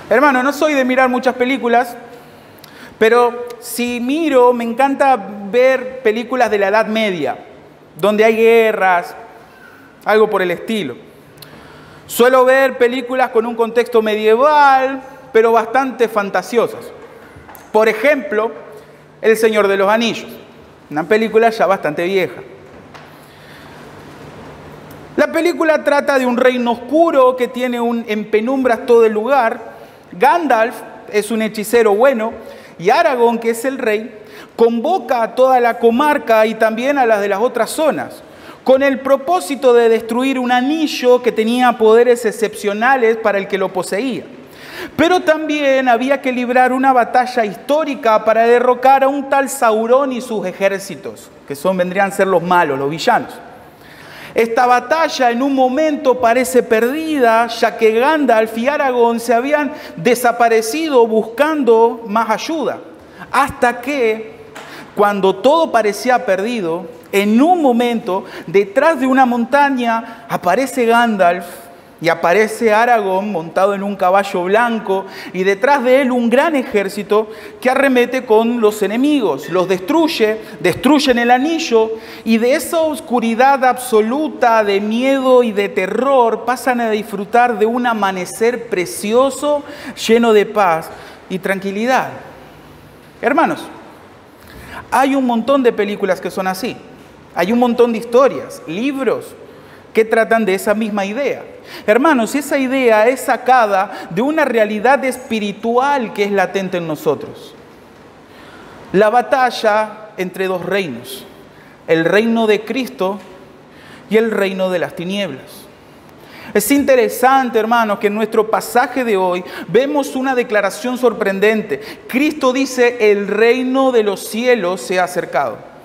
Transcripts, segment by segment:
Hermano, no soy de mirar muchas películas, pero si miro, me encanta ver películas de la Edad Media, donde hay guerras, algo por el estilo. Suelo ver películas con un contexto medieval, pero bastante fantasiosas. Por ejemplo, El Señor de los Anillos, una película ya bastante vieja. La película trata de un reino oscuro que tiene en penumbras todo el lugar. Gandalf es un hechicero bueno y Aragorn, que es el rey, convoca a toda la comarca y también a las de las otras zonas, con el propósito de destruir un anillo que tenía poderes excepcionales para el que lo poseía. Pero también había que librar una batalla histórica para derrocar a un tal Sauron y sus ejércitos, que vendrían a ser los malos, los villanos. Esta batalla en un momento parece perdida, ya que Gandalf y Aragorn se habían desaparecido buscando más ayuda. Hasta que, cuando todo parecía perdido, en un momento, detrás de una montaña, aparece Gandalf y aparece Aragorn montado en un caballo blanco y detrás de él un gran ejército que arremete con los enemigos, los destruyen el anillo y de esa oscuridad absoluta de miedo y de terror pasan a disfrutar de un amanecer precioso lleno de paz y tranquilidad. Hermanos, hay un montón de películas que son así. Hay un montón de historias, libros que tratan de esa misma idea. Hermanos, esa idea es sacada de una realidad espiritual que es latente en nosotros. La batalla entre dos reinos, el reino de Cristo y el reino de las tinieblas. Es interesante, hermanos, que en nuestro pasaje de hoy vemos una declaración sorprendente. Cristo dice, el reino de los cielos se ha acercado.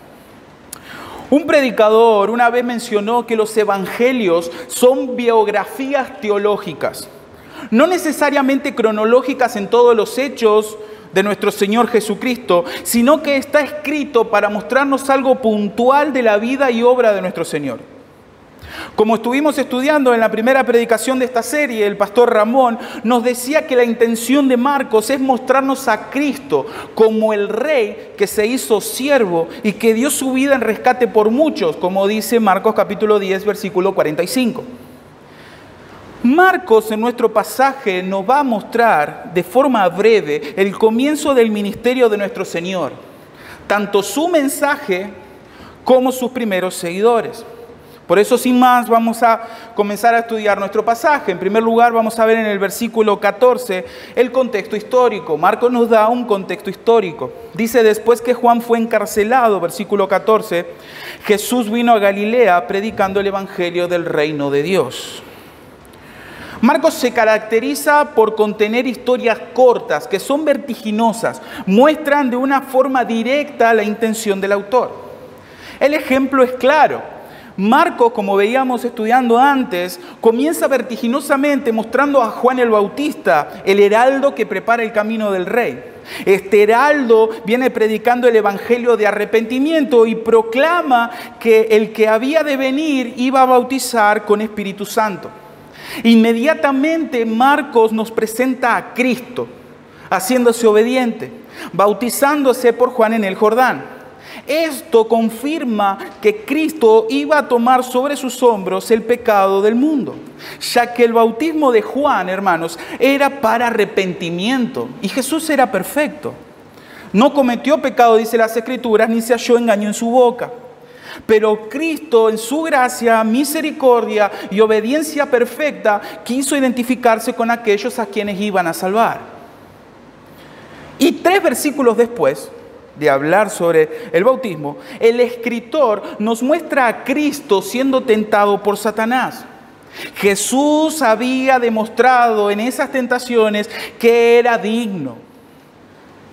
Un predicador una vez mencionó que los evangelios son biografías teológicas, no necesariamente cronológicas en todos los hechos de nuestro Señor Jesucristo, sino que está escrito para mostrarnos algo puntual de la vida y obra de nuestro Señor. Como estuvimos estudiando en la primera predicación de esta serie, el pastor Ramón nos decía que la intención de Marcos es mostrarnos a Cristo como el Rey que se hizo siervo y que dio su vida en rescate por muchos, como dice Marcos capítulo 10, versículo 45. Marcos en nuestro pasaje nos va a mostrar de forma breve el comienzo del ministerio de nuestro Señor, tanto su mensaje como sus primeros seguidores. Por eso, sin más, vamos a comenzar a estudiar nuestro pasaje. En primer lugar, vamos a ver en el versículo 14 el contexto histórico. Marcos nos da un contexto histórico. Dice, después que Juan fue encarcelado, versículo 14, Jesús vino a Galilea predicando el evangelio del reino de Dios. Marcos se caracteriza por contener historias cortas que son vertiginosas, muestran de una forma directa la intención del autor. El ejemplo es claro. Marcos, como veíamos estudiando antes, comienza vertiginosamente mostrando a Juan el Bautista, el heraldo que prepara el camino del rey. Este heraldo viene predicando el evangelio de arrepentimiento y proclama que el que había de venir iba a bautizar con Espíritu Santo. Inmediatamente Marcos nos presenta a Cristo, haciéndose obediente, bautizándose por Juan en el Jordán. Esto confirma que Cristo iba a tomar sobre sus hombros el pecado del mundo, ya que el bautismo de Juan, hermanos, era para arrepentimiento y Jesús era perfecto. No cometió pecado, dice las Escrituras, ni se halló engaño en su boca. Pero Cristo, en su gracia, misericordia y obediencia perfecta, quiso identificarse con aquellos a quienes iban a salvar. Y 3 versículos después de hablar sobre el bautismo, el escritor nos muestra a Cristo siendo tentado por Satanás. Jesús había demostrado en esas tentaciones que era digno.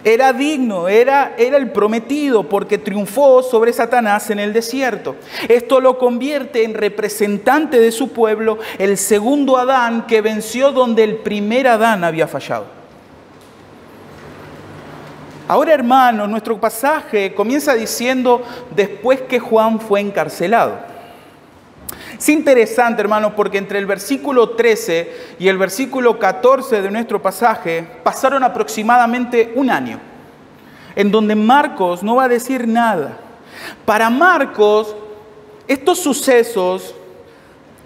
Era el prometido porque triunfó sobre Satanás en el desierto. Esto lo convierte en representante de su pueblo, el segundo Adán que venció donde el primer Adán había fallado. Ahora, hermanos, nuestro pasaje comienza diciendo después que Juan fue encarcelado. Es interesante, hermanos, porque entre el versículo 13 y el versículo 14 de nuestro pasaje pasaron aproximadamente un año, en donde Marcos no va a decir nada. Para Marcos, estos sucesos,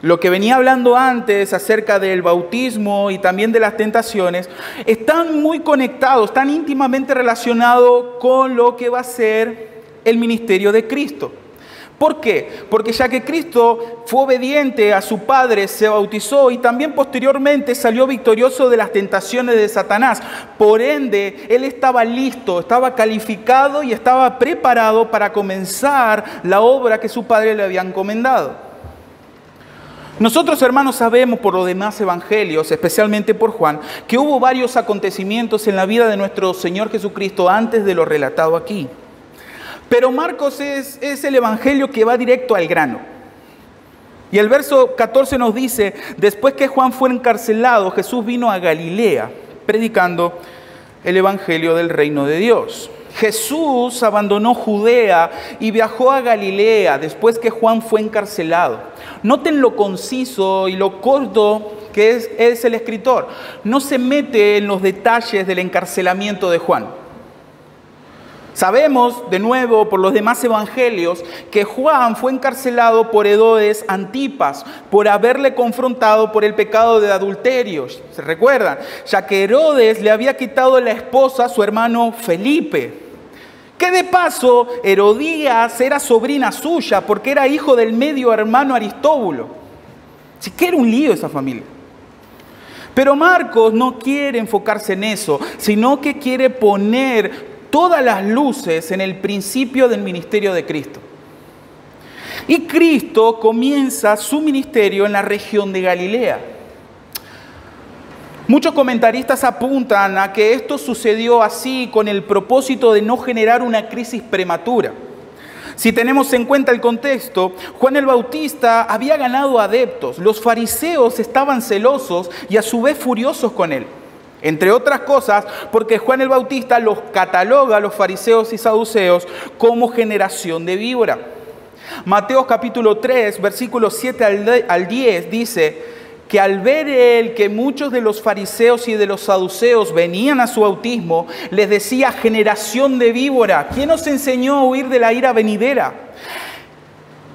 lo que venía hablando antes acerca del bautismo y también de las tentaciones, están muy conectados, están íntimamente relacionados con lo que va a ser el ministerio de Cristo. ¿Por qué? Porque ya que Cristo fue obediente a su Padre, se bautizó y también posteriormente salió victorioso de las tentaciones de Satanás. Por ende, Él estaba listo, estaba calificado y estaba preparado para comenzar la obra que su Padre le había encomendado. Nosotros, hermanos, sabemos por los demás evangelios, especialmente por Juan, que hubo varios acontecimientos en la vida de nuestro Señor Jesucristo antes de lo relatado aquí. Pero Marcos es el evangelio que va directo al grano. Y el verso 14 nos dice, después que Juan fue encarcelado, Jesús vino a Galilea, predicando el evangelio del reino de Dios. Jesús abandonó Judea y viajó a Galilea después que Juan fue encarcelado. Noten lo conciso y lo corto que es el escritor. No se mete en los detalles del encarcelamiento de Juan. Sabemos, de nuevo, por los demás evangelios, que Juan fue encarcelado por Herodes Antipas, por haberle confrontado por el pecado de adulterio. ¿Se recuerdan? Ya que Herodes le había quitado la esposa a su hermano Felipe. Que de paso, Herodías era sobrina suya, porque era hijo del medio hermano Aristóbulo. Así que era un lío esa familia. Pero Marcos no quiere enfocarse en eso, sino que quiere poner todas las luces en el principio del ministerio de Cristo. Y Cristo comienza su ministerio en la región de Galilea. Muchos comentaristas apuntan a que esto sucedió así con el propósito de no generar una crisis prematura. Si tenemos en cuenta el contexto, Juan el Bautista había ganado adeptos, los fariseos estaban celosos y a su vez furiosos con él. Entre otras cosas, porque Juan el Bautista los cataloga a los fariseos y saduceos como generación de víbora. Mateo capítulo 3, versículos 7 al 10 dice que al ver él que muchos de los fariseos y de los saduceos venían a su bautismo, les decía: generación de víbora, ¿quién os enseñó a huir de la ira venidera?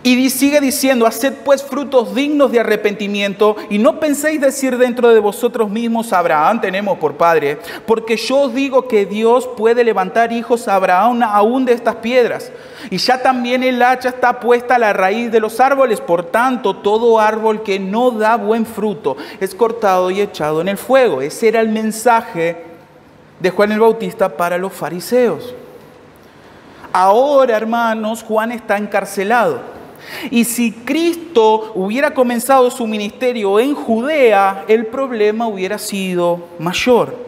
Y sigue diciendo: haced pues frutos dignos de arrepentimiento y no penséis decir dentro de vosotros mismos: Abraham tenemos por padre, porque yo os digo que Dios puede levantar hijos a Abraham aún de estas piedras. Y ya también el hacha está puesta a la raíz de los árboles, por tanto todo árbol que no da buen fruto es cortado y echado en el fuego. Ese era el mensaje de Juan el Bautista para los fariseos. Ahora, hermanos, Juan está encarcelado. Y si Cristo hubiera comenzado su ministerio en Judea, el problema hubiera sido mayor.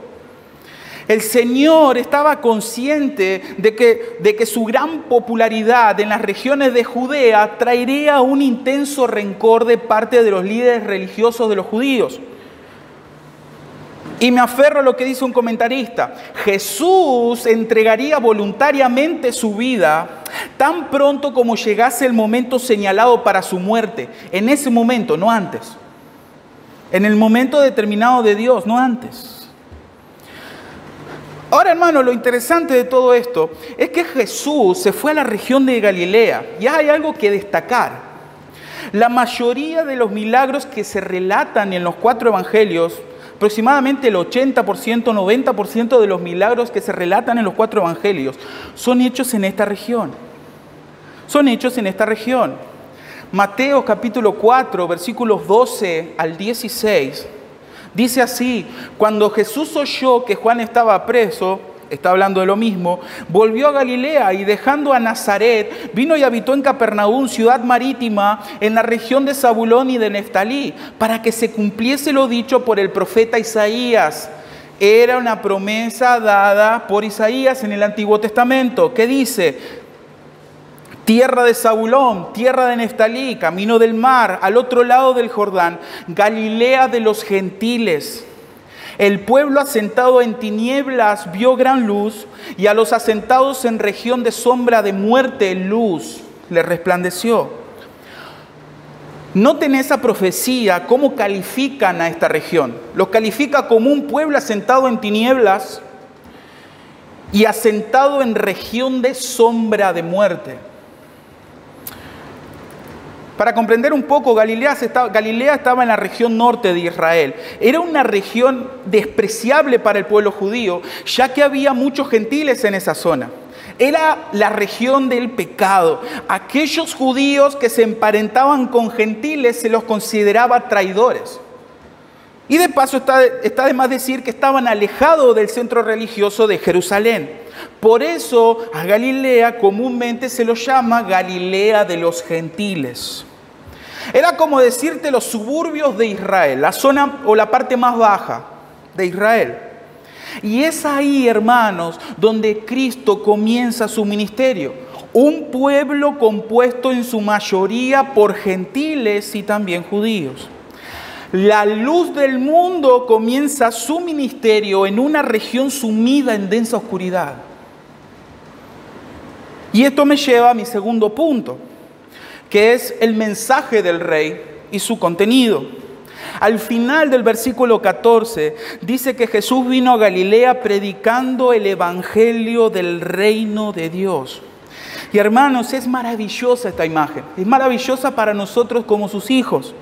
El Señor estaba consciente de que su gran popularidad en las regiones de Judea traería un intenso rencor de parte de los líderes religiosos de los judíos. Y me aferro a lo que dice un comentarista: Jesús entregaría voluntariamente su vida tan pronto como llegase el momento señalado para su muerte. En ese momento, no antes. En el momento determinado de Dios, no antes. Ahora, hermano, lo interesante de todo esto es que Jesús se fue a la región de Galilea. Y hay algo que destacar. La mayoría de los milagros que se relatan en los 4 evangelios, aproximadamente el 80%, 90% de los milagros que se relatan en los 4 evangelios son hechos en esta región. Son hechos en esta región. Mateo capítulo 4, versículos 12 al 16, dice así: cuando Jesús oyó que Juan estaba preso, está hablando de lo mismo, volvió a Galilea y dejando a Nazaret, vino y habitó en Capernaum, ciudad marítima, en la región de Zabulón y de Neftalí, para que se cumpliese lo dicho por el profeta Isaías. Era una promesa dada por Isaías en el Antiguo Testamento, que dice: tierra de Zabulón, tierra de Neftalí, camino del mar, al otro lado del Jordán, Galilea de los gentiles. El pueblo asentado en tinieblas vio gran luz, y a los asentados en región de sombra de muerte luz le resplandeció. Noten esa profecía, cómo califican a esta región. Los califica como un pueblo asentado en tinieblas y asentado en región de sombra de muerte. Para comprender un poco, Galilea estaba en la región norte de Israel. Era una región despreciable para el pueblo judío, ya que había muchos gentiles en esa zona. Era la región del pecado. Aquellos judíos que se emparentaban con gentiles se los consideraba traidores. Y de paso está de más decir que estaban alejados del centro religioso de Jerusalén. Por eso a Galilea comúnmente se lo llama Galilea de los gentiles. Era como decirte los suburbios de Israel, la zona o la parte más baja de Israel. Y es ahí, hermanos, donde Cristo comienza su ministerio. Un pueblo compuesto en su mayoría por gentiles y también judíos. La luz del mundo comienza su ministerio en una región sumida en densa oscuridad. Y esto me lleva a mi segundo punto, que es el mensaje del rey y su contenido. Al final del versículo 14 dice que Jesús vino a Galilea predicando el evangelio del reino de Dios. Y hermanos, es maravillosa esta imagen, es maravillosa para nosotros como sus hijos.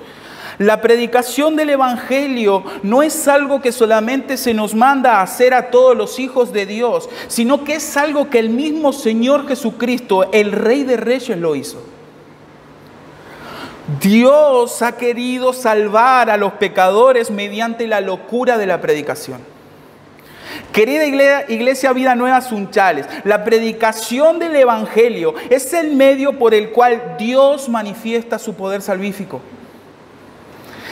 La predicación del evangelio no es algo que solamente se nos manda a hacer a todos los hijos de Dios, sino que es algo que el mismo Señor Jesucristo, el Rey de Reyes, lo hizo. Dios ha querido salvar a los pecadores mediante la locura de la predicación. Querida Iglesia Vida Nueva Sunchales, la predicación del evangelio es el medio por el cual Dios manifiesta su poder salvífico.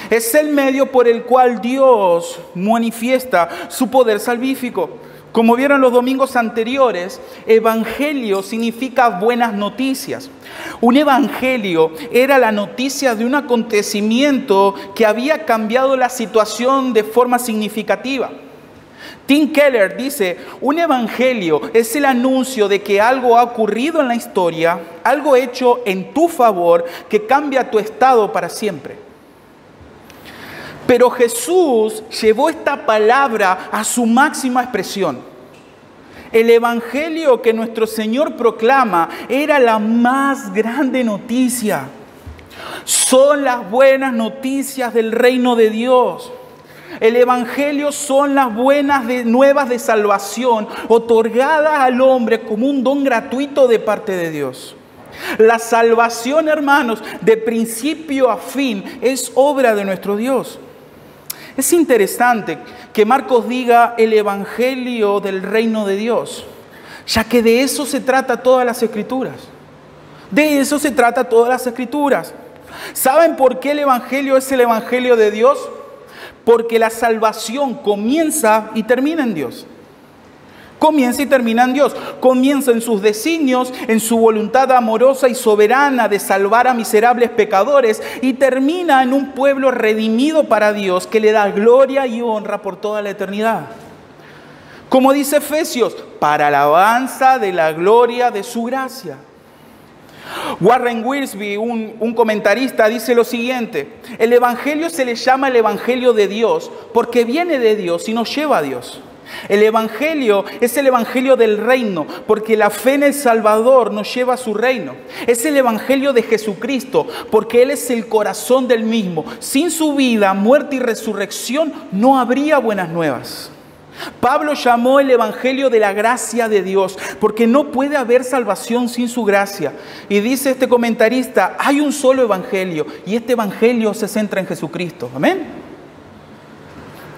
Es el medio por el cual Dios manifiesta su poder salvífico. Como vieron los domingos anteriores, evangelio significa buenas noticias. Un evangelio era la noticia de un acontecimiento que había cambiado la situación de forma significativa. Tim Keller dice, un evangelio es el anuncio de que algo ha ocurrido en la historia, algo hecho en tu favor que cambia tu estado para siempre. Pero Jesús llevó esta palabra a su máxima expresión. El evangelio que nuestro Señor proclama era la más grande noticia. Son las buenas noticias del reino de Dios. El evangelio son las buenas nuevas de salvación otorgadas al hombre como un don gratuito de parte de Dios. La salvación, hermanos, de principio a fin es obra de nuestro Dios. Es interesante que Marcos diga el evangelio del reino de Dios, ya que de eso se trata todas las escrituras. De eso se trata todas las escrituras. ¿Saben por qué el evangelio es el evangelio de Dios? Porque la salvación comienza y termina en Dios. Comienza y termina en Dios. Comienza en sus designios, en su voluntad amorosa y soberana de salvar a miserables pecadores, y termina en un pueblo redimido para Dios que le da gloria y honra por toda la eternidad. Como dice Efesios, para alabanza de la gloria de su gracia. Warren Wiersbe, un comentarista, dice lo siguiente: el evangelio se le llama el evangelio de Dios porque viene de Dios y nos lleva a Dios. El evangelio es el evangelio del reino, porque la fe en el Salvador nos lleva a su reino. Es el evangelio de Jesucristo, porque Él es el corazón del mismo. Sin su vida, muerte y resurrección no habría buenas nuevas. Pablo llamó el evangelio de la gracia de Dios, porque no puede haber salvación sin su gracia. Y dice este comentarista, hay un solo evangelio, y este evangelio se centra en Jesucristo. Amén.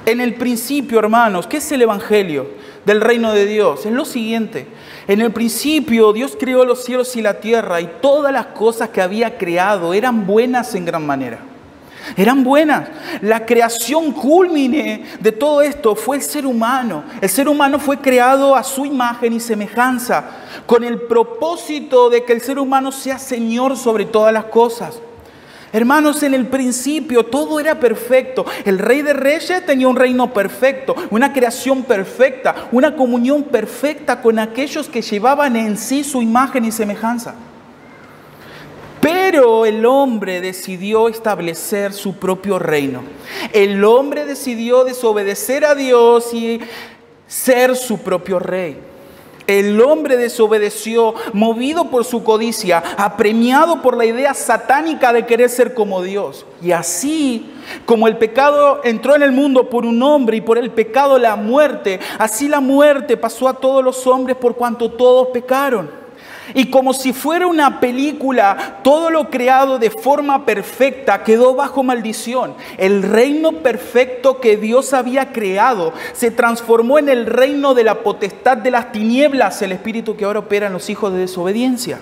En el principio, hermanos, ¿qué es el evangelio del reino de Dios? Es lo siguiente: en el principio Dios creó los cielos y la tierra, y todas las cosas que había creado eran buenas en gran manera. Eran buenas. La creación cúlmine de todo esto fue el ser humano. El ser humano fue creado a su imagen y semejanza, con el propósito de que el ser humano sea Señor sobre todas las cosas. Hermanos, en el principio todo era perfecto. El Rey de Reyes tenía un reino perfecto, una creación perfecta, una comunión perfecta con aquellos que llevaban en sí su imagen y semejanza. Pero el hombre decidió establecer su propio reino. El hombre decidió desobedecer a Dios y ser su propio rey. El hombre desobedeció, movido por su codicia, apremiado por la idea satánica de querer ser como Dios. Y así como el pecado entró en el mundo por un hombre y por el pecado la muerte, así la muerte pasó a todos los hombres por cuanto todos pecaron. Y como si fuera una película, todo lo creado de forma perfecta quedó bajo maldición. El reino perfecto que Dios había creado se transformó en el reino de la potestad de las tinieblas, el espíritu que ahora opera en los hijos de desobediencia.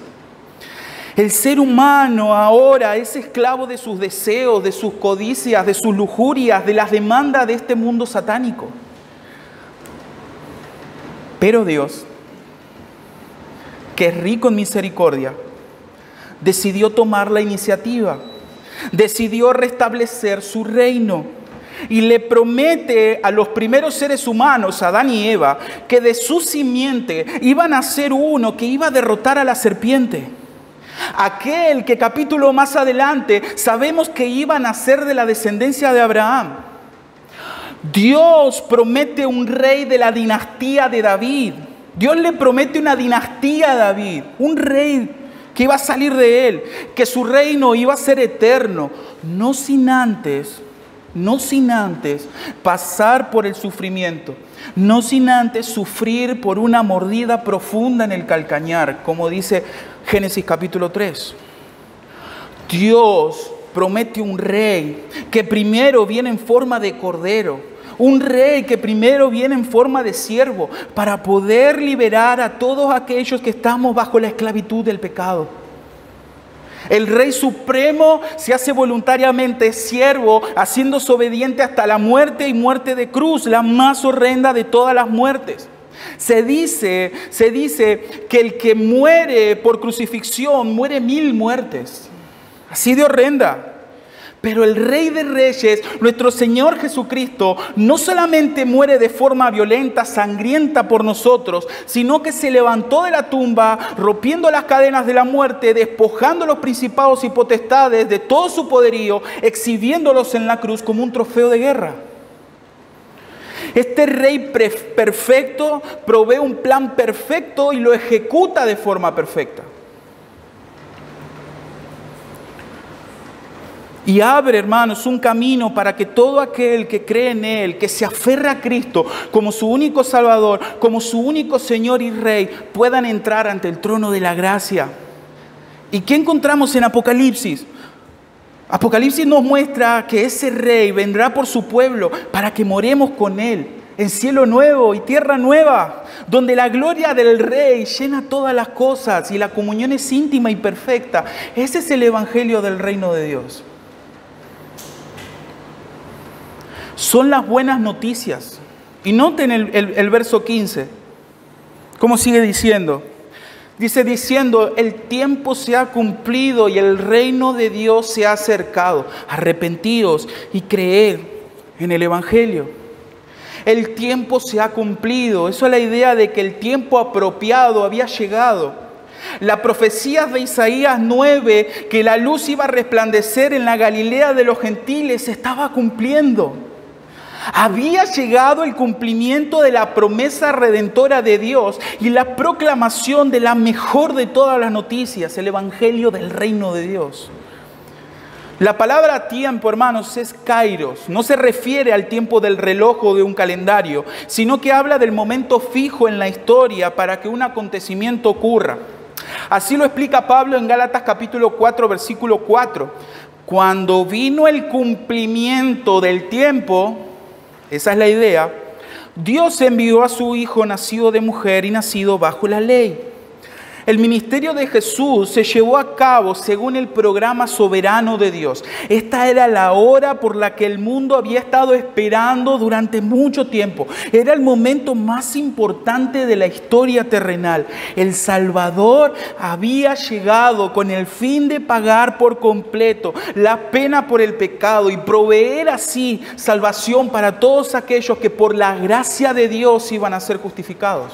El ser humano ahora es esclavo de sus deseos, de sus codicias, de sus lujurias, de las demandas de este mundo satánico. Pero Dios, que es rico en misericordia, decidió tomar la iniciativa, decidió restablecer su reino y le promete a los primeros seres humanos, Adán y Eva, que de su simiente iban a ser uno que iba a derrotar a la serpiente. Aquel que capítulo más adelante sabemos que iba a nacer de la descendencia de Abraham. Dios promete un rey de la dinastía de David. Dios le promete una dinastía a David, un rey que iba a salir de él, que su reino iba a ser eterno, no sin antes pasar por el sufrimiento, no sin antes sufrir por una mordida profunda en el calcañar, como dice Génesis capítulo 3. Dios promete un rey que primero viene en forma de cordero, un rey que primero viene en forma de siervo para poder liberar a todos aquellos que estamos bajo la esclavitud del pecado. El Rey Supremo se hace voluntariamente siervo, haciéndose obediente hasta la muerte y muerte de cruz, la más horrenda de todas las muertes. Se dice que el que muere por crucifixión muere 1000 muertes. Así de horrenda. Pero el Rey de Reyes, nuestro Señor Jesucristo, no solamente muere de forma violenta, sangrienta por nosotros, sino que se levantó de la tumba, rompiendo las cadenas de la muerte, despojando a los principados y potestades de todo su poderío, exhibiéndolos en la cruz como un trofeo de guerra. Este Rey perfecto provee un plan perfecto y lo ejecuta de forma perfecta. Y abre, hermanos, un camino para que todo aquel que cree en Él, que se aferra a Cristo como su único Salvador, como su único Señor y Rey, puedan entrar ante el trono de la gracia. ¿Y qué encontramos en Apocalipsis? Apocalipsis nos muestra que ese Rey vendrá por su pueblo para que moremos con Él en cielo nuevo y tierra nueva, donde la gloria del Rey llena todas las cosas y la comunión es íntima y perfecta. Ese es el evangelio del reino de Dios. Son las buenas noticias. Y noten el verso 15. ¿Cómo sigue diciendo? Dice diciendo, el tiempo se ha cumplido y el reino de Dios se ha acercado. Arrepentíos y creed en el evangelio. El tiempo se ha cumplido. Eso es la idea de que el tiempo apropiado había llegado. La profecía de Isaías 9, que la luz iba a resplandecer en la Galilea de los gentiles, se estaba cumpliendo. Había llegado el cumplimiento de la promesa redentora de Dios y la proclamación de la mejor de todas las noticias, el evangelio del reino de Dios. La palabra tiempo, hermanos, es kairos. No se refiere al tiempo del reloj o de un calendario, sino que habla del momento fijo en la historia para que un acontecimiento ocurra. Así lo explica Pablo en Gálatas capítulo 4, versículo 4. Cuando vino el cumplimiento del tiempo, esa es la idea, Dios envió a su Hijo nacido de mujer y nacido bajo la ley. El ministerio de Jesús se llevó a cabo según el programa soberano de Dios. Esta era la hora por la que el mundo había estado esperando durante mucho tiempo. Era el momento más importante de la historia terrenal. El Salvador había llegado con el fin de pagar por completo la pena por el pecado y proveer así salvación para todos aquellos que por la gracia de Dios iban a ser justificados.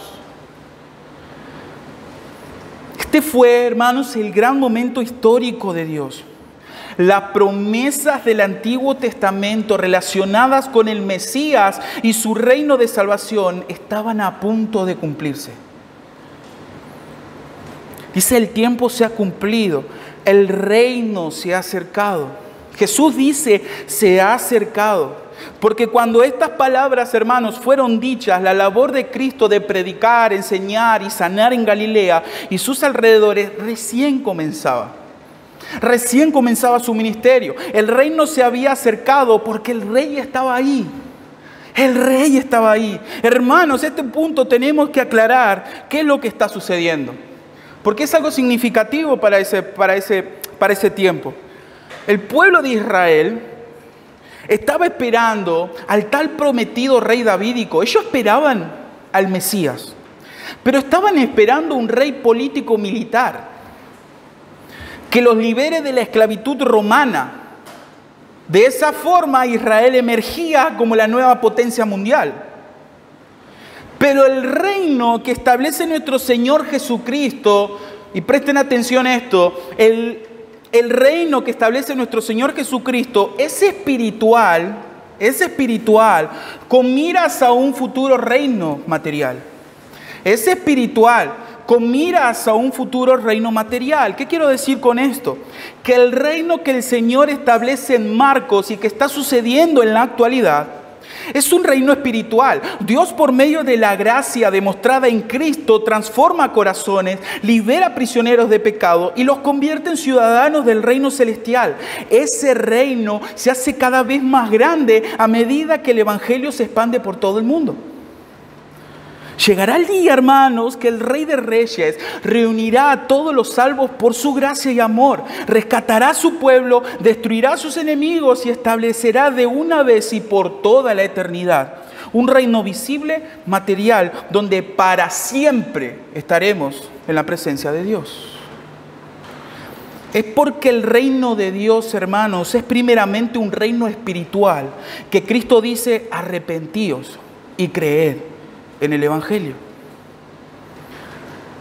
Este fue, hermanos, el gran momento histórico de Dios. Las promesas del Antiguo Testamento relacionadas con el Mesías y su reino de salvación estaban a punto de cumplirse. Dice, el tiempo se ha cumplido, el reino se ha acercado. Jesús dice, se ha acercado. Porque cuando estas palabras, hermanos, fueron dichas, la labor de Cristo de predicar, enseñar y sanar en Galilea y sus alrededores recién comenzaba. Recién comenzaba su ministerio. El reino se había acercado porque el rey estaba ahí. El rey estaba ahí. Hermanos, a este punto tenemos que aclarar qué es lo que está sucediendo. Porque es algo significativo para ese tiempo. El pueblo de Israel estaba esperando al tal prometido rey davídico. Ellos esperaban al Mesías, pero estaban esperando un rey político militar que los libere de la esclavitud romana. De esa forma Israel emergía como la nueva potencia mundial. Pero el reino que establece nuestro Señor Jesucristo, y presten atención a esto, el reino que establece nuestro Señor Jesucristo es espiritual, con miras a un futuro reino material. Es espiritual, con miras a un futuro reino material. ¿Qué quiero decir con esto? Que el reino que el Señor establece en Marcos y que está sucediendo en la actualidad es un reino espiritual. Dios, por medio de la gracia demostrada en Cristo, transforma corazones, libera prisioneros de pecado y los convierte en ciudadanos del reino celestial. Ese reino se hace cada vez más grande a medida que el evangelio se expande por todo el mundo. Llegará el día, hermanos, que el Rey de Reyes reunirá a todos los salvos por su gracia y amor, rescatará a su pueblo, destruirá a sus enemigos y establecerá de una vez y por toda la eternidad un reino visible, material, donde para siempre estaremos en la presencia de Dios. Es porque el reino de Dios, hermanos, es primeramente un reino espiritual, que Cristo dice, arrepentíos y creed en el evangelio.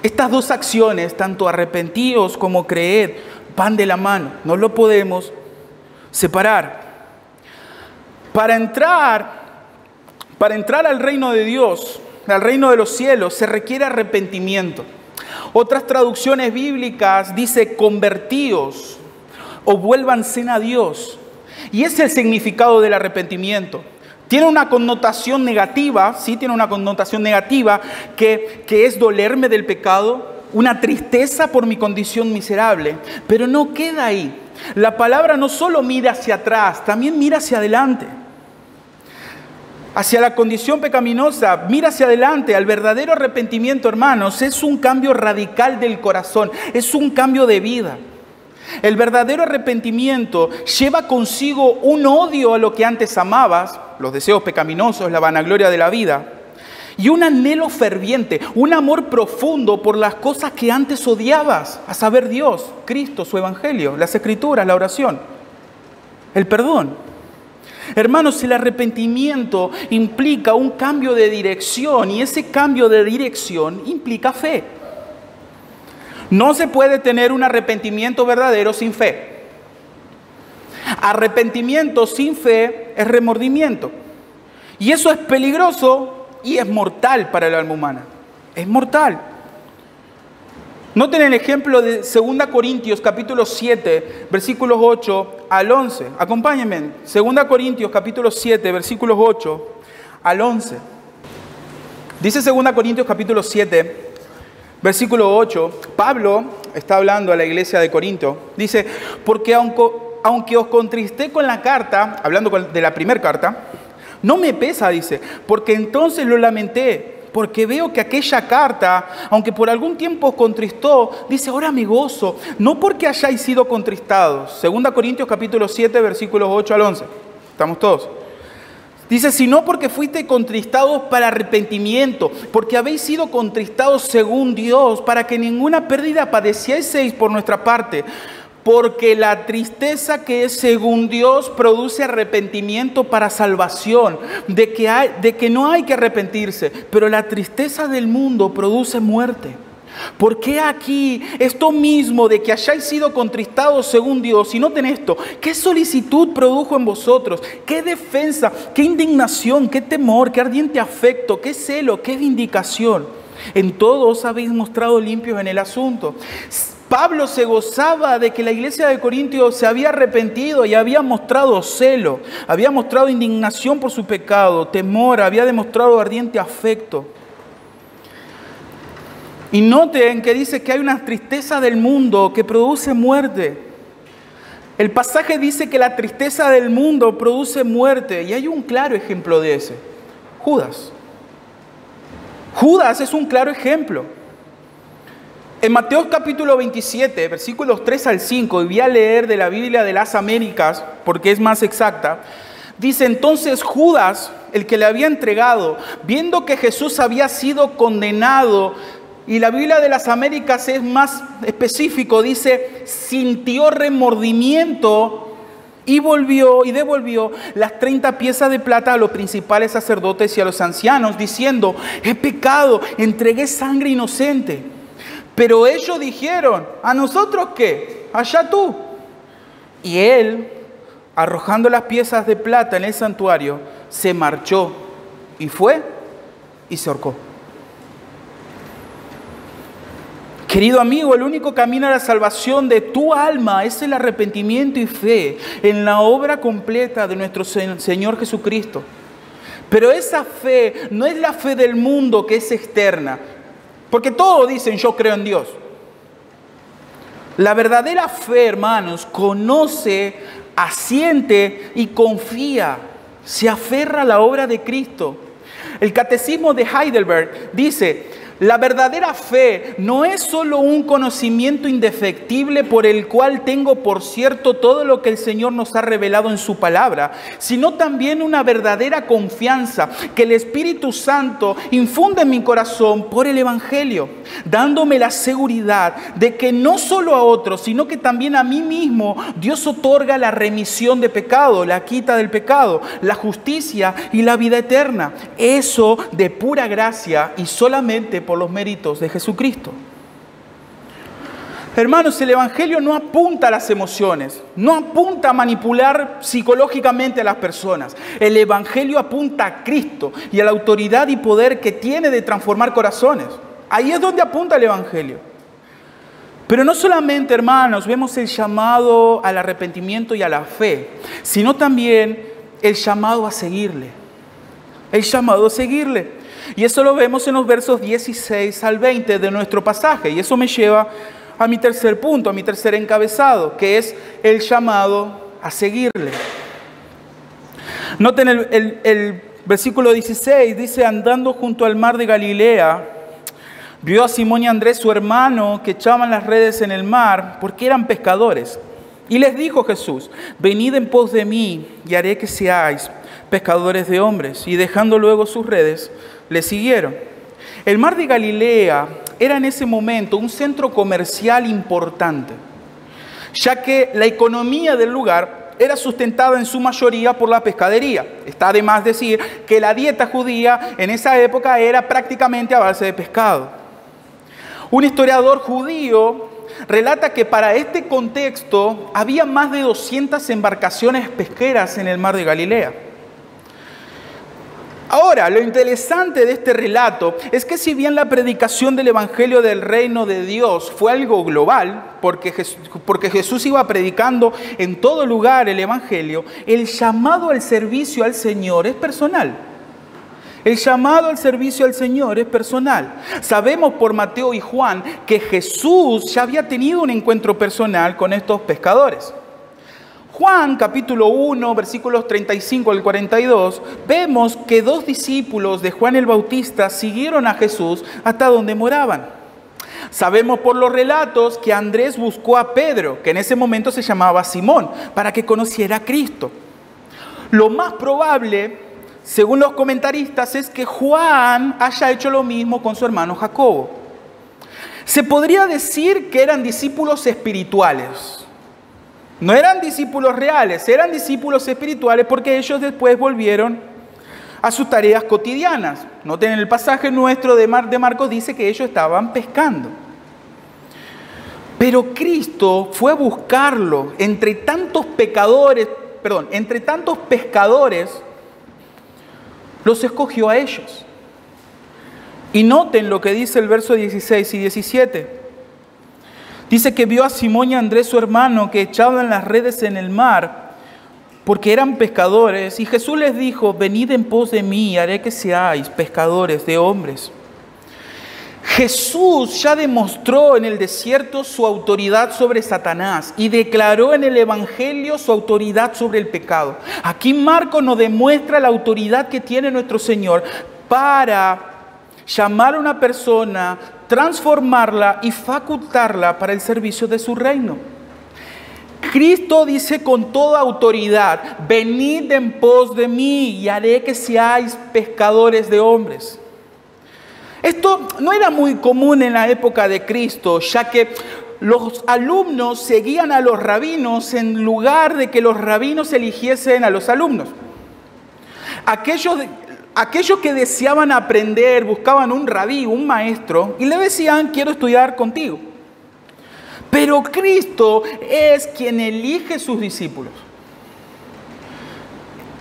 Estas dos acciones, tanto arrepentíos como creed, van de la mano. No lo podemos separar. Para entrar al reino de Dios, al reino de los cielos, se requiere arrepentimiento. Otras traducciones bíblicas dice convertíos o vuélvanse a Dios. Y ese es el significado del arrepentimiento. Tiene una connotación negativa, sí, tiene una connotación negativa que es dolerme del pecado, una tristeza por mi condición miserable, pero no queda ahí. La palabra no solo mira hacia atrás, también mira hacia adelante. Hacia la condición pecaminosa, mira hacia adelante. Al verdadero arrepentimiento, hermanos, es un cambio radical del corazón, es un cambio de vida. El verdadero arrepentimiento lleva consigo un odio a lo que antes amabas, los deseos pecaminosos, la vanagloria de la vida, y un anhelo ferviente, un amor profundo por las cosas que antes odiabas, a saber Dios, Cristo, su evangelio, las escrituras, la oración, el perdón. Hermanos, el arrepentimiento implica un cambio de dirección y ese cambio de dirección implica fe. No se puede tener un arrepentimiento verdadero sin fe. Arrepentimiento sin fe es remordimiento. Y eso es peligroso y es mortal para el alma humana. Es mortal. Noten el ejemplo de 2 Corintios capítulo 7, versículos 8 al 11. Acompáñenme. 2 Corintios capítulo 7, versículos 8 al 11. Dice 2 Corintios capítulo 7, versículo 8, Pablo está hablando a la iglesia de Corinto. Dice, porque aunque os contristé con la carta, hablando de la primera carta, no me pesa, dice, porque entonces lo lamenté, porque veo que aquella carta, aunque por algún tiempo os contristó, dice, ahora me gozo, no porque hayáis sido contristados. 2 Corintios capítulo 7, versículos 8 al 11. ¿Estamos todos? Dice, sino porque fuiste contristados para arrepentimiento, porque habéis sido contristados según Dios, para que ninguna pérdida padecieseis por nuestra parte. Porque la tristeza que es según Dios produce arrepentimiento para salvación, de que no hay que arrepentirse, pero la tristeza del mundo produce muerte. ¿Por qué aquí esto mismo de que hayáis sido contristados según Dios y noten esto? ¿Qué solicitud produjo en vosotros? ¿Qué defensa? ¿Qué indignación? ¿Qué temor? ¿Qué ardiente afecto? ¿Qué celo? ¿Qué vindicación? En todo os habéis mostrado limpios en el asunto. Pablo se gozaba de que la iglesia de Corintios se había arrepentido y había mostrado celo, había mostrado indignación por su pecado, temor, había demostrado ardiente afecto. Y noten que dice que hay una tristeza del mundo que produce muerte. El pasaje dice que la tristeza del mundo produce muerte y hay un claro ejemplo de ese, Judas. Judas es un claro ejemplo. En Mateo capítulo 27, versículos 3 al 5, y voy a leer de la Biblia de las Américas, porque es más exacta, dice: entonces Judas, el que le había entregado, viendo que Jesús había sido condenado, y la Biblia de las Américas es más específico, dice, sintió remordimiento y devolvió las 30 piezas de plata a los principales sacerdotes y a los ancianos, diciendo: he pecado, entregué sangre inocente. Pero ellos dijeron: ¿a nosotros qué? Allá tú. Y él, arrojando las piezas de plata en el santuario, se marchó y fue y se ahorcó. Querido amigo, el único camino a la salvación de tu alma es el arrepentimiento y fe en la obra completa de nuestro Señor Jesucristo. Pero esa fe no es la fe del mundo, que es externa. Porque todos dicen: yo creo en Dios. La verdadera fe, hermanos, conoce, asiente y confía. Se aferra a la obra de Cristo. El Catecismo de Heidelberg dice: la verdadera fe no es solo un conocimiento indefectible por el cual tengo por cierto todo lo que el Señor nos ha revelado en su palabra, sino también una verdadera confianza que el Espíritu Santo infunde en mi corazón por el Evangelio, dándome la seguridad de que no solo a otros, sino que también a mí mismo Dios otorga la remisión de pecado, la quita del pecado, la justicia y la vida eterna. Eso de pura gracia y solamente por los méritos de Jesucristo. Hermanos, el Evangelio no apunta a las emociones, no apunta a manipular psicológicamente a las personas. El Evangelio apunta a Cristo y a la autoridad y poder que tiene de transformar corazones. Ahí es donde apunta el Evangelio. Pero no solamente, hermanos, vemos el llamado al arrepentimiento y a la fe, sino también el llamado a seguirle. El llamado a seguirle. Y eso lo vemos en los versos 16 al 20 de nuestro pasaje. Y eso me lleva a mi tercer punto, a mi tercer encabezado, que es el llamado a seguirle. Noten el versículo 16, dice: andando junto al mar de Galilea, vio a Simón y Andrés, su hermano, que echaban las redes en el mar, porque eran pescadores. Y les dijo Jesús: venid en pos de mí, y haré que seáis pescadores de hombres. Y dejando luego sus redes, le siguieron. El mar de Galilea era en ese momento un centro comercial importante, ya que la economía del lugar era sustentada en su mayoría por la pescadería. Está de más decir que la dieta judía en esa época era prácticamente a base de pescado. Un historiador judío relata que para este contexto había más de 200 embarcaciones pesqueras en el mar de Galilea. Ahora, lo interesante de este relato es que si bien la predicación del Evangelio del Reino de Dios fue algo global, porque Jesús iba predicando en todo lugar el Evangelio, el llamado al servicio al Señor es personal. El llamado al servicio al Señor es personal. Sabemos por Mateo y Juan que Jesús ya había tenido un encuentro personal con estos pescadores. Juan capítulo 1, versículos 35 al 42, vemos que 2 discípulos de Juan el Bautista siguieron a Jesús hasta donde moraban. Sabemos por los relatos que Andrés buscó a Pedro, que en ese momento se llamaba Simón, para que conociera a Cristo. Lo más probable, según los comentaristas, es que Juan haya hecho lo mismo con su hermano Jacobo. Se podría decir que eran discípulos espirituales. No eran discípulos reales, eran discípulos espirituales porque ellos después volvieron a sus tareas cotidianas. Noten, en el pasaje nuestro de Marcos dice que ellos estaban pescando. Pero Cristo fue a buscarlo entre tantos pescadores, los escogió a ellos. Y noten lo que dice el verso 16 y 17. Dice que vio a Simón y a Andrés, su hermano, que echaban las redes en el mar, porque eran pescadores. Y Jesús les dijo: venid en pos de mí y haré que seáis pescadores de hombres. Jesús ya demostró en el desierto su autoridad sobre Satanás y declaró en el Evangelio su autoridad sobre el pecado. Aquí Marcos nos demuestra la autoridad que tiene nuestro Señor para llamar a una persona, transformarla y facultarla para el servicio de su reino. Cristo dice con toda autoridad: venid en pos de mí y haré que seáis pescadores de hombres. Esto no era muy común en la época de Cristo, ya que los alumnos seguían a los rabinos en lugar de que los rabinos eligiesen a los alumnos. Aquellos que deseaban aprender buscaban un rabí, un maestro, y le decían: quiero estudiar contigo. Pero Cristo es quien elige sus discípulos.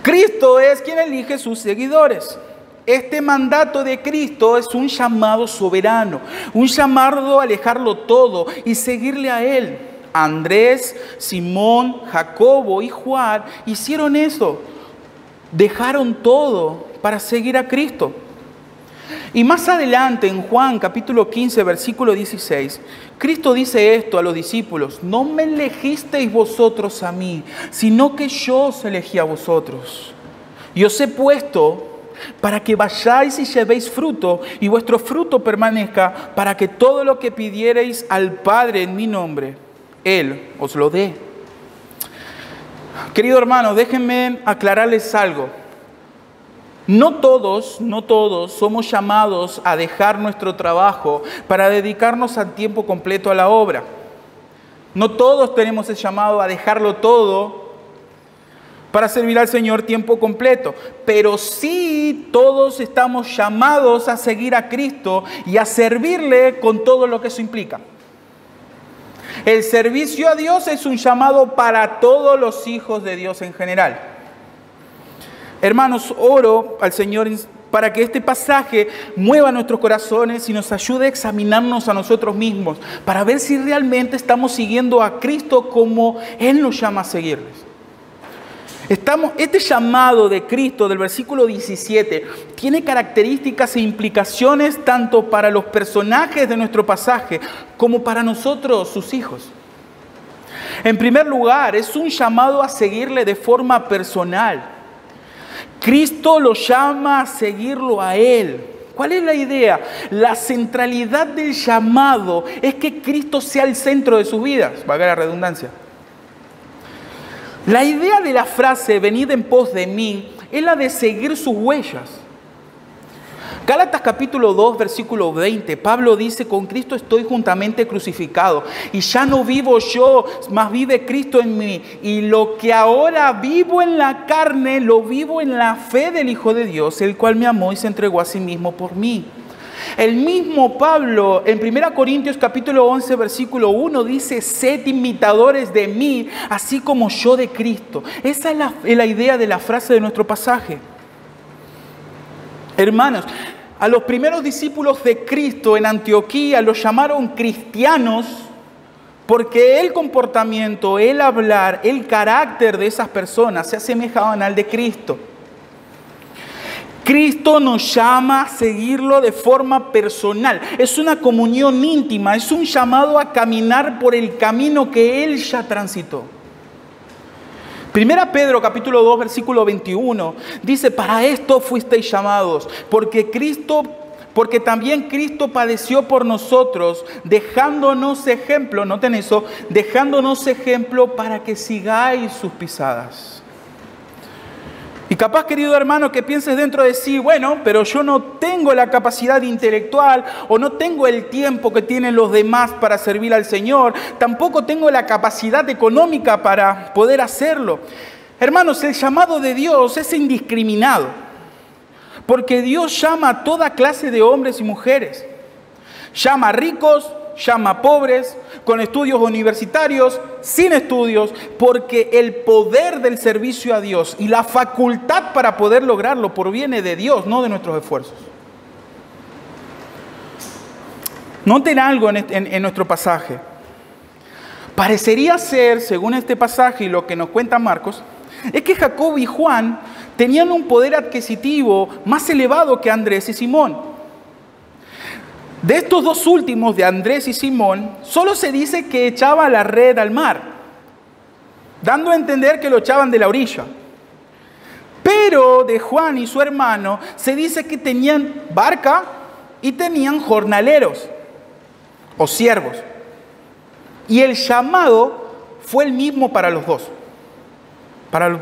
Cristo es quien elige sus seguidores. Este mandato de Cristo es un llamado soberano, un llamado a alejarlo todo y seguirle a Él. Andrés, Simón, Jacobo y Juan hicieron eso. Dejaron todo para seguir a Cristo. Y más adelante en Juan capítulo 15 versículo 16, Cristo dice esto a los discípulos: no me elegisteis vosotros a mí, sino que yo os elegí a vosotros. Y os he puesto para que vayáis y llevéis fruto, y vuestro fruto permanezca, para que todo lo que pidiereis al Padre en mi nombre, Él os lo dé. Querido hermano, déjenme aclararles algo. No todos somos llamados a dejar nuestro trabajo para dedicarnos a tiempo completo a la obra. No todos tenemos el llamado a dejarlo todo para servir al Señor tiempo completo. Pero sí todos estamos llamados a seguir a Cristo y a servirle con todo lo que eso implica. El servicio a Dios es un llamado para todos los hijos de Dios en general. Hermanos, oro al Señor para que este pasaje mueva nuestros corazones y nos ayude a examinarnos a nosotros mismos, para ver si realmente estamos siguiendo a Cristo como Él nos llama a seguirles. Este llamado de Cristo del versículo 17 tiene características e implicaciones tanto para los personajes de nuestro pasaje como para nosotros, sus hijos. En primer lugar, es un llamado a seguirle de forma personal. Cristo lo llama a seguirlo a Él. ¿Cuál es la idea? La centralidad del llamado es que Cristo sea el centro de sus vidas, valga la redundancia. La idea de la frase venid en pos de mí es la de seguir sus huellas. Gálatas capítulo 2 versículo 20, Pablo dice: con Cristo estoy juntamente crucificado y ya no vivo yo, mas vive Cristo en mí, y lo que ahora vivo en la carne lo vivo en la fe del Hijo de Dios, el cual me amó y se entregó a sí mismo por mí. El mismo Pablo en 1 Corintios capítulo 11 versículo 1 dice: sed imitadores de mí, así como yo de Cristo. Esa es la idea de la frase de nuestro pasaje. Hermanos, a los primeros discípulos de Cristo en Antioquía los llamaron cristianos porque el comportamiento, el hablar, el carácter de esas personas se asemejaban al de Cristo. Cristo nos llama a seguirlo de forma personal. Es una comunión íntima, es un llamado a caminar por el camino que Él ya transitó. 1 Pedro capítulo 2 versículo 21 dice: para esto fuisteis llamados, porque también Cristo padeció por nosotros, dejándonos ejemplo, noten eso, dejándonos ejemplo para que sigáis sus pisadas. Y capaz, querido hermano, que pienses dentro de sí: bueno, pero yo no tengo la capacidad intelectual o no tengo el tiempo que tienen los demás para servir al Señor. Tampoco tengo la capacidad económica para poder hacerlo. Hermanos, el llamado de Dios es indiscriminado. porque Dios llama a toda clase de hombres y mujeres. Llama a ricos, llama a pobres, con estudios universitarios, sin estudios, porque el poder del servicio a Dios y la facultad para poder lograrlo proviene de Dios, no de nuestros esfuerzos. Noten algo en nuestro pasaje. Parecería ser, según este pasaje y lo que nos cuenta Marcos, es que Jacobo y Juan tenían un poder adquisitivo más elevado que Andrés y Simón. De estos dos últimos, de Andrés y Simón, solo se dice que echaba la red al mar, dando a entender que lo echaban de la orilla. Pero de Juan y su hermano se dice que tenían barca y tenían jornaleros o siervos. Y el llamado fue el mismo para los dos. Para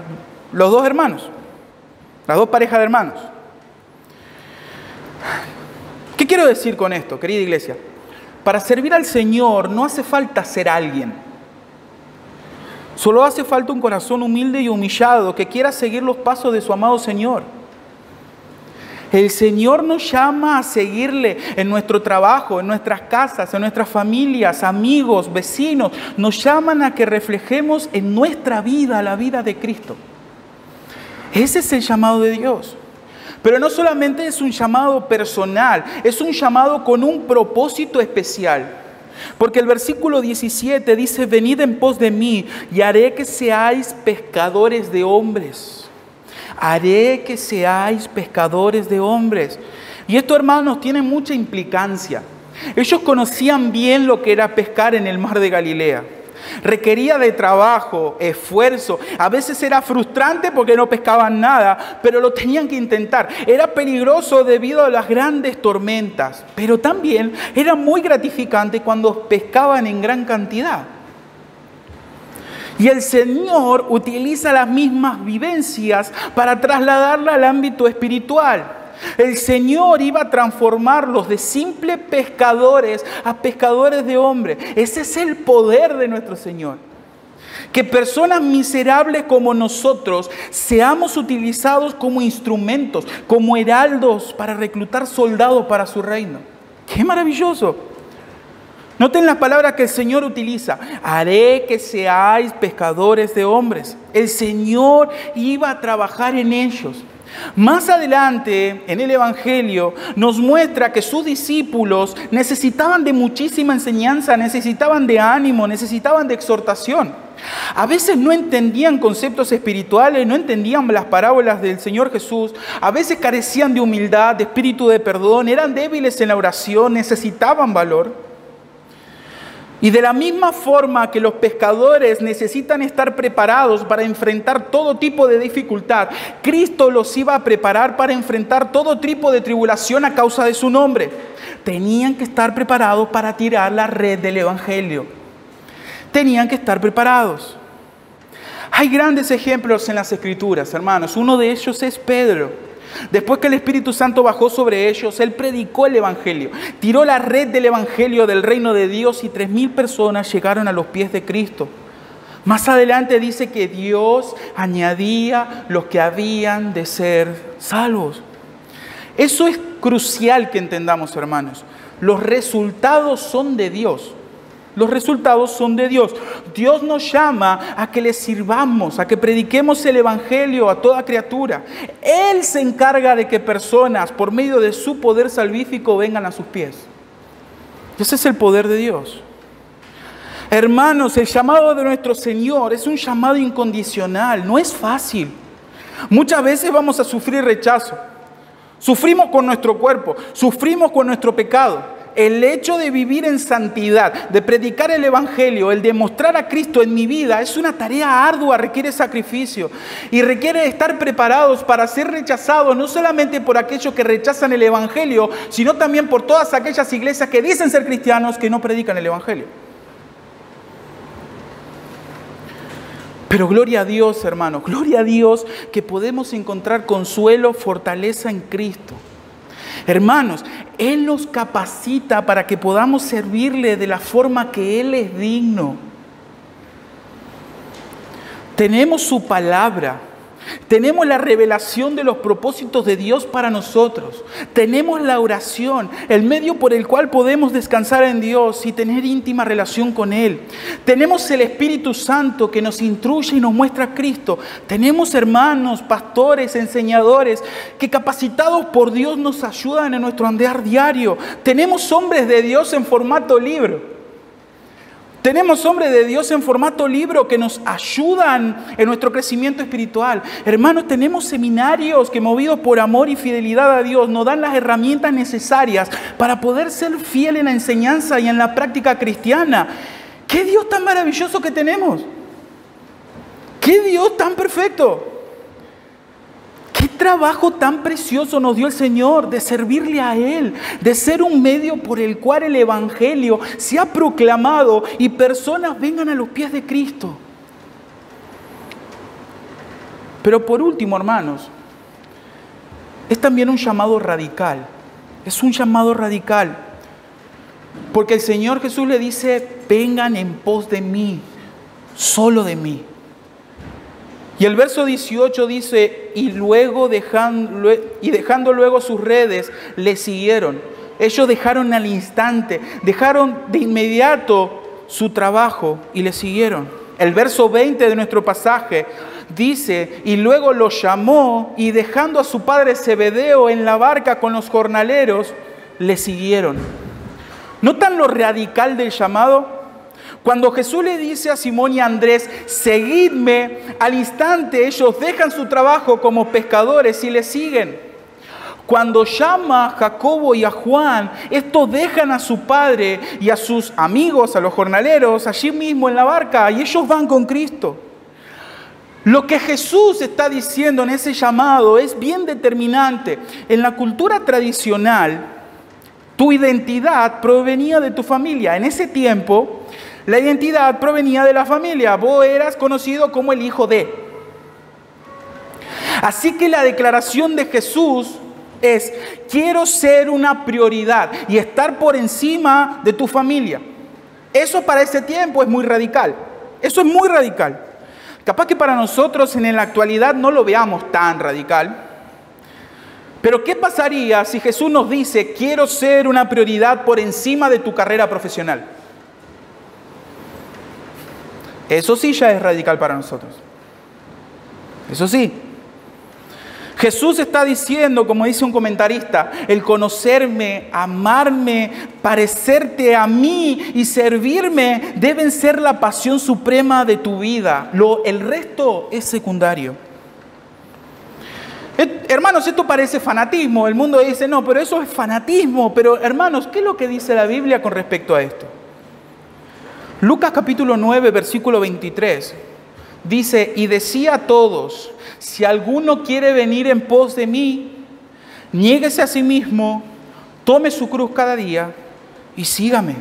los dos hermanos. Las dos parejas de hermanos. ¿Qué quiero decir con esto, querida iglesia? Para servir al Señor no hace falta ser alguien. Solo hace falta un corazón humilde y humillado que quiera seguir los pasos de su amado Señor. El Señor nos llama a seguirle en nuestro trabajo, en nuestras casas, en nuestras familias, amigos, vecinos. Nos llaman a que reflejemos en nuestra vida la vida de Cristo. Ese es el llamado de Dios. Pero no solamente es un llamado personal, es un llamado con un propósito especial. Porque el versículo 17 dice: venid en pos de mí y haré que seáis pescadores de hombres. Haré que seáis pescadores de hombres. Y esto, hermanos, tiene mucha implicancia. Ellos conocían bien lo que era pescar en el mar de Galilea. Requería de trabajo, esfuerzo. A veces era frustrante porque no pescaban nada, pero lo tenían que intentar. Era peligroso debido a las grandes tormentas, pero también era muy gratificante cuando pescaban en gran cantidad. Y el Señor utiliza las mismas vivencias para trasladarla al ámbito espiritual. El Señor iba a transformarlos de simples pescadores a pescadores de hombres. Ese es el poder de nuestro Señor. Que personas miserables como nosotros seamos utilizados como instrumentos, como heraldos para reclutar soldados para su reino. ¡Qué maravilloso! Noten las palabras que el Señor utiliza. Haré que seáis pescadores de hombres. El Señor iba a trabajar en ellos. Más adelante, en el Evangelio, nos muestra que sus discípulos necesitaban de muchísima enseñanza, necesitaban de ánimo, necesitaban de exhortación. A veces no entendían conceptos espirituales, no entendían las parábolas del Señor Jesús. A veces carecían de humildad, de espíritu de perdón, eran débiles en la oración, necesitaban valor. Y de la misma forma que los pescadores necesitan estar preparados para enfrentar todo tipo de dificultad, Cristo los iba a preparar para enfrentar todo tipo de tribulación a causa de su nombre. Tenían que estar preparados para tirar la red del Evangelio. Tenían que estar preparados. Hay grandes ejemplos en las Escrituras, hermanos. Uno de ellos es Pedro. Después que el Espíritu Santo bajó sobre ellos, Él predicó el Evangelio. Tiró la red del Evangelio del reino de Dios y 3.000 personas llegaron a los pies de Cristo. Más adelante dice que Dios añadía los que habían de ser salvos. Eso es crucial que entendamos, hermanos. Los resultados son de Dios. Los resultados son de Dios. Dios nos llama a que le sirvamos, a que prediquemos el Evangelio a toda criatura. Él se encarga de que personas, por medio de su poder salvífico, vengan a sus pies. Ese es el poder de Dios. Hermanos, el llamado de nuestro Señor es un llamado incondicional. No es fácil. Muchas veces vamos a sufrir rechazo. Sufrimos con nuestro cuerpo, sufrimos con nuestro pecado. El hecho de vivir en santidad, de predicar el Evangelio, el demostrar a Cristo en mi vida, es una tarea ardua, requiere sacrificio y requiere estar preparados para ser rechazados, no solamente por aquellos que rechazan el Evangelio, sino también por todas aquellas iglesias que dicen ser cristianos que no predican el Evangelio. Pero gloria a Dios, hermanos, gloria a Dios que podemos encontrar consuelo, fortaleza en Cristo. Hermanos, Él nos capacita para que podamos servirle de la forma que Él es digno. Tenemos su palabra. Tenemos la revelación de los propósitos de Dios para nosotros. Tenemos la oración, el medio por el cual podemos descansar en Dios y tener íntima relación con Él. Tenemos el Espíritu Santo que nos instruye y nos muestra a Cristo. Tenemos hermanos, pastores, enseñadores que capacitados por Dios nos ayudan en nuestro andar diario. Tenemos hombres de Dios en formato libro. Tenemos hombres de Dios en formato libro que nos ayudan en nuestro crecimiento espiritual. Hermanos, tenemos seminarios que, movidos por amor y fidelidad a Dios, nos dan las herramientas necesarias para poder ser fiel en la enseñanza y en la práctica cristiana. ¡Qué Dios tan maravilloso que tenemos! ¡Qué Dios tan perfecto! ¡Qué trabajo tan precioso nos dio el Señor de servirle a Él, de ser un medio por el cual el Evangelio se ha proclamado y personas vengan a los pies de Cristo! Pero por último, hermanos, es también un llamado radical. Es un llamado radical. Porque el Señor Jesús le dice: vengan en pos de mí, solo de mí. Y el verso 18 dice: y dejando luego sus redes, le siguieron. Ellos dejaron al instante, dejaron de inmediato su trabajo y le siguieron. El verso 20 de nuestro pasaje dice: y luego los llamó, y dejando a su padre Zebedeo en la barca con los jornaleros, le siguieron. ¿Notan lo radical del llamado? Cuando Jesús le dice a Simón y a Andrés: seguidme, al instante ellos dejan su trabajo como pescadores y le siguen. Cuando llama a Jacobo y a Juan, estos dejan a su padre y a sus amigos, a los jornaleros, allí mismo en la barca, y ellos van con Cristo. Lo que Jesús está diciendo en ese llamado es bien determinante. En la cultura tradicional, tu identidad provenía de tu familia. En ese tiempo, la identidad provenía de la familia. Vos eras conocido como el hijo de. Así que la declaración de Jesús es: quiero ser una prioridad y estar por encima de tu familia. Eso para ese tiempo es muy radical. Eso es muy radical. Capaz que para nosotros en la actualidad no lo veamos tan radical. Pero ¿qué pasaría si Jesús nos dice: quiero ser una prioridad por encima de tu carrera profesional? Eso sí ya es radical para nosotros. Eso sí. Jesús está diciendo, como dice un comentarista: el conocerme, amarme, parecerte a mí y servirme deben ser la pasión suprema de tu vida. El resto es secundario. Hermanos, esto parece fanatismo. El mundo dice: no, pero eso es fanatismo. Pero hermanos, ¿qué es lo que dice la Biblia con respecto a esto? Lucas capítulo 9, versículo 23, dice: y decía a todos: si alguno quiere venir en pos de mí, niéguese a sí mismo, tome su cruz cada día y sígame.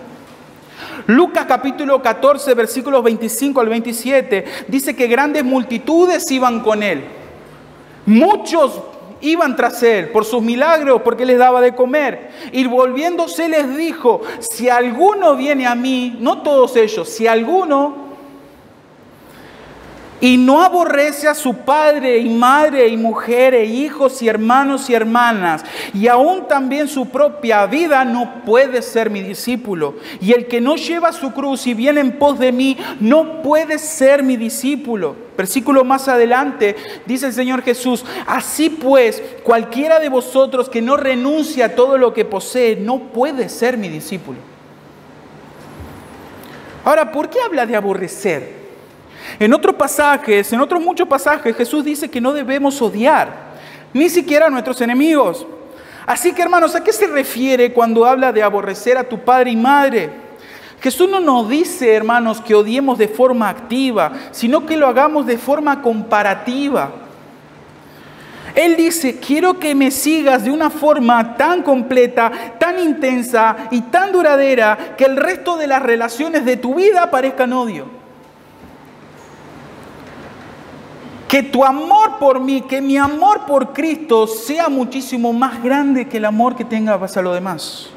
Lucas capítulo 14, versículos 25 al 27, dice que grandes multitudes iban con él. Muchos iban tras él por sus milagros, porque les daba de comer. Y volviéndose les dijo: si alguno viene a mí, no todos ellos, si alguno, y no aborrece a su padre y madre y mujer e hijos y hermanos y hermanas, y aún también su propia vida, no puede ser mi discípulo. Y el que no lleva su cruz y viene en pos de mí, no puede ser mi discípulo. Versículo más adelante dice el Señor Jesús: así pues, cualquiera de vosotros que no renuncia a todo lo que posee, no puede ser mi discípulo. Ahora, ¿por qué habla de aborrecer? En otros muchos pasajes, Jesús dice que no debemos odiar, ni siquiera a nuestros enemigos. Así que, hermanos, ¿a qué se refiere cuando habla de aborrecer a tu padre y madre? Jesús no nos dice, hermanos, que odiemos de forma activa, sino que lo hagamos de forma comparativa. Él dice: quiero que me sigas de una forma tan completa, tan intensa y tan duradera, que el resto de las relaciones de tu vida parezcan odio. Que tu amor por mí, que mi amor por Cristo sea muchísimo más grande que el amor que tengas hacia lo demás.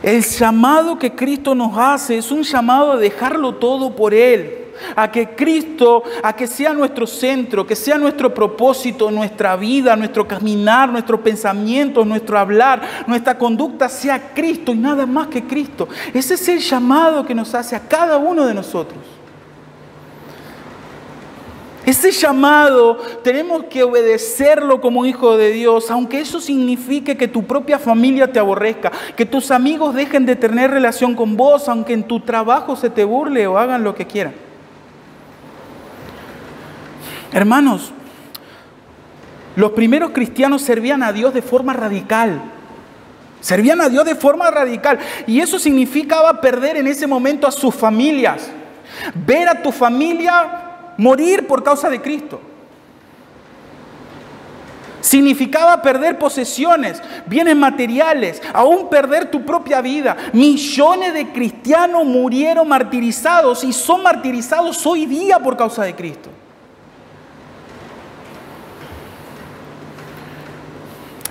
El llamado que Cristo nos hace es un llamado a dejarlo todo por Él, a que sea nuestro centro, que sea nuestro propósito, nuestra vida, nuestro caminar, nuestros pensamientos, nuestro hablar, nuestra conducta sea Cristo y nada más que Cristo. Ese es el llamado que nos hace a cada uno de nosotros. Ese llamado tenemos que obedecerlo como hijo de Dios, aunque eso signifique que tu propia familia te aborrezca, que tus amigos dejen de tener relación con vos, aunque en tu trabajo se te burle o hagan lo que quieran. Hermanos, los primeros cristianos servían a Dios de forma radical. Servían a Dios de forma radical. Y eso significaba perder en ese momento a sus familias. Ver a tu familia morir por causa de Cristo. Significaba perder posesiones, bienes materiales, aún perder tu propia vida. Millones de cristianos murieron martirizados y son martirizados hoy día por causa de Cristo.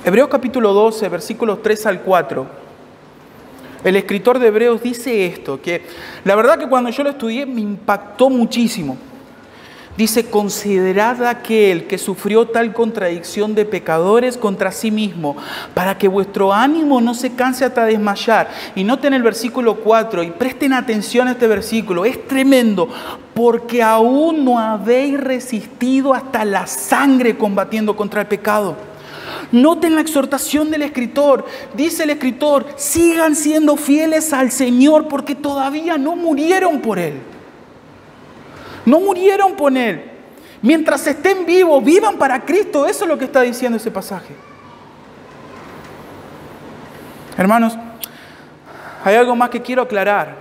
Hebreos capítulo 12, versículos 3 al 4. El escritor de Hebreos dice esto, que la verdad que cuando yo lo estudié me impactó muchísimo. Dice, considerad a aquel que sufrió tal contradicción de pecadores contra sí mismo, para que vuestro ánimo no se canse hasta desmayar. Y noten el versículo 4 y presten atención a este versículo. Es tremendo, porque aún no habéis resistido hasta la sangre combatiendo contra el pecado. Noten la exhortación del escritor. Dice el escritor, sigan siendo fieles al Señor porque todavía no murieron por Él. No murieron por Él. Mientras estén vivos, vivan para Cristo. Eso es lo que está diciendo ese pasaje. Hermanos, hay algo más que quiero aclarar.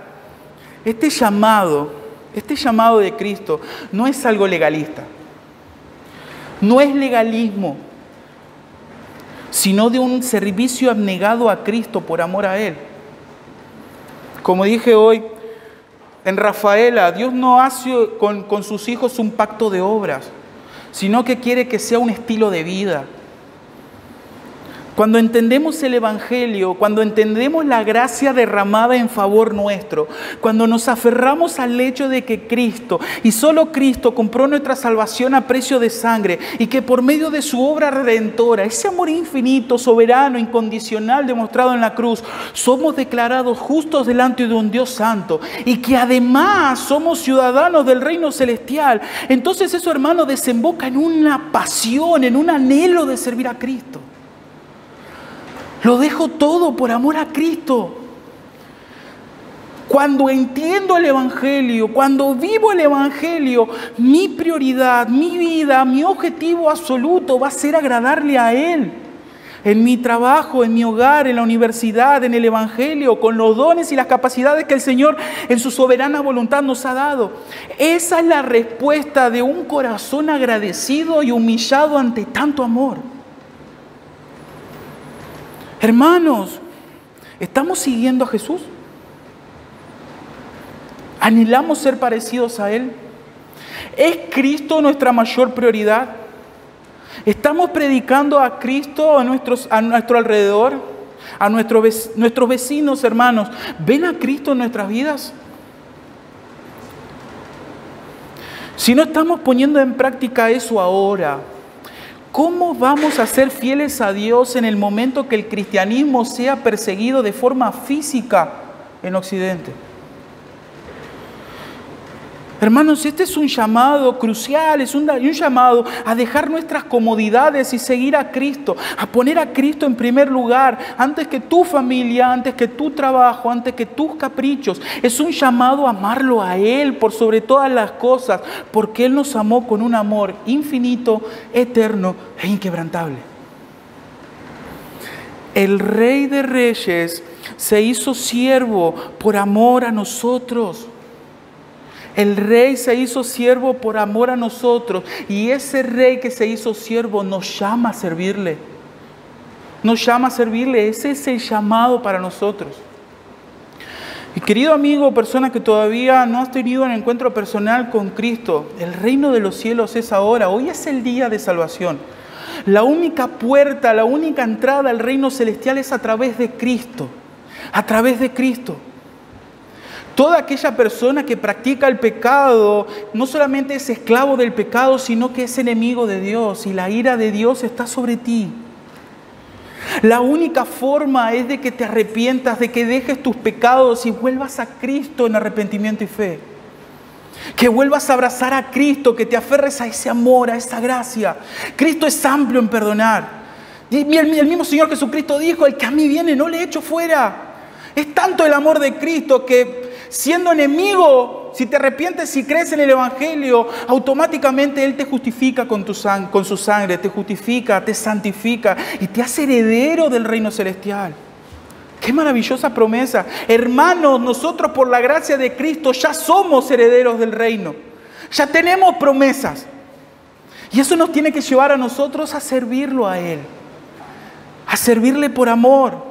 Este llamado de Cristo no es algo legalista. No es legalismo, sino de un servicio abnegado a Cristo por amor a Él. Como dije hoy, en Rafaela, Dios no hace con sus hijos un pacto de obras, sino que quiere que sea un estilo de vida. Cuando entendemos el Evangelio, cuando entendemos la gracia derramada en favor nuestro, cuando nos aferramos al hecho de que Cristo y solo Cristo compró nuestra salvación a precio de sangre y que por medio de su obra redentora, ese amor infinito, soberano, incondicional demostrado en la cruz, somos declarados justos delante de un Dios santo y que además somos ciudadanos del reino celestial, entonces eso, hermano, desemboca en una pasión, en un anhelo de servir a Cristo. Lo dejo todo por amor a Cristo. Cuando entiendo el Evangelio, cuando vivo el Evangelio, mi prioridad, mi vida, mi objetivo absoluto va a ser agradarle a Él. En mi trabajo, en mi hogar, en la universidad, en el Evangelio, con los dones y las capacidades que el Señor en su soberana voluntad nos ha dado. Esa es la respuesta de un corazón agradecido y humillado ante tanto amor. Hermanos, ¿estamos siguiendo a Jesús? ¿Anhelamos ser parecidos a Él? ¿Es Cristo nuestra mayor prioridad? ¿Estamos predicando a Cristo a nuestro alrededor? ¿A nuestros vecinos, hermanos? ¿Ven a Cristo en nuestras vidas? Si no estamos poniendo en práctica eso ahora, ¿cómo vamos a ser fieles a Dios en el momento que el cristianismo sea perseguido de forma física en Occidente? Hermanos, este es un llamado crucial, es un llamado a dejar nuestras comodidades y seguir a Cristo, a poner a Cristo en primer lugar, antes que tu familia, antes que tu trabajo, antes que tus caprichos. Es un llamado a amarlo a Él por sobre todas las cosas, porque Él nos amó con un amor infinito, eterno e inquebrantable. El Rey de Reyes se hizo siervo por amor a nosotros. El Rey se hizo siervo por amor a nosotros y ese Rey que se hizo siervo nos llama a servirle. Nos llama a servirle, ese es el llamado para nosotros. Y querido amigo, persona que todavía no has tenido un encuentro personal con Cristo, el reino de los cielos es ahora, hoy es el día de salvación. La única puerta, la única entrada al reino celestial es a través de Cristo, a través de Cristo. Toda aquella persona que practica el pecado no solamente es esclavo del pecado, sino que es enemigo de Dios y la ira de Dios está sobre ti. La única forma es de que te arrepientas, de que dejes tus pecados y vuelvas a Cristo en arrepentimiento y fe. Que vuelvas a abrazar a Cristo, que te aferres a ese amor, a esa gracia. Cristo es amplio en perdonar. Y el mismo Señor Jesucristo dijo, el que a mí viene no le echo fuera. Es tanto el amor de Cristo que siendo enemigo, si te arrepientes y crees en el Evangelio, automáticamente Él te justifica con su sangre, te justifica, te santifica y te hace heredero del reino celestial. ¡Qué maravillosa promesa! Hermanos, nosotros por la gracia de Cristo ya somos herederos del reino. Ya tenemos promesas. Y eso nos tiene que llevar a nosotros a servirlo a Él. A servirle por amor.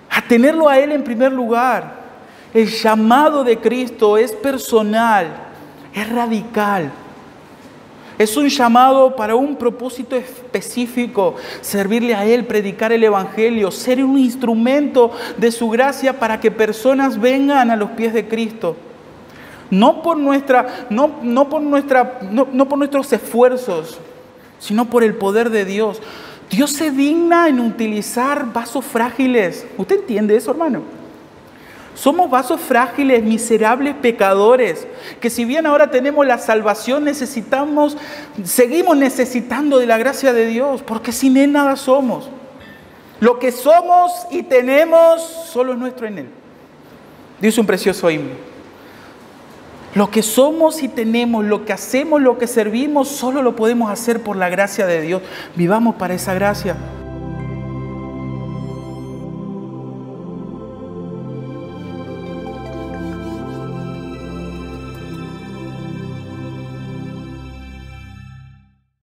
A tenerlo a Él en primer lugar. El llamado de Cristo es personal, es radical. Es un llamado para un propósito específico, servirle a Él, predicar el Evangelio, ser un instrumento de su gracia para que personas vengan a los pies de Cristo. No por nuestros esfuerzos, sino por el poder de Dios. Dios se digna en utilizar vasos frágiles. ¿Usted entiende eso, hermano? Somos vasos frágiles, miserables pecadores, que si bien ahora tenemos la salvación, seguimos necesitando de la gracia de Dios, porque sin Él nada somos. Lo que somos y tenemos solo es nuestro en Él. Dice un precioso himno. Lo que somos y tenemos, lo que hacemos, lo que servimos, solo lo podemos hacer por la gracia de Dios. Vivamos para esa gracia.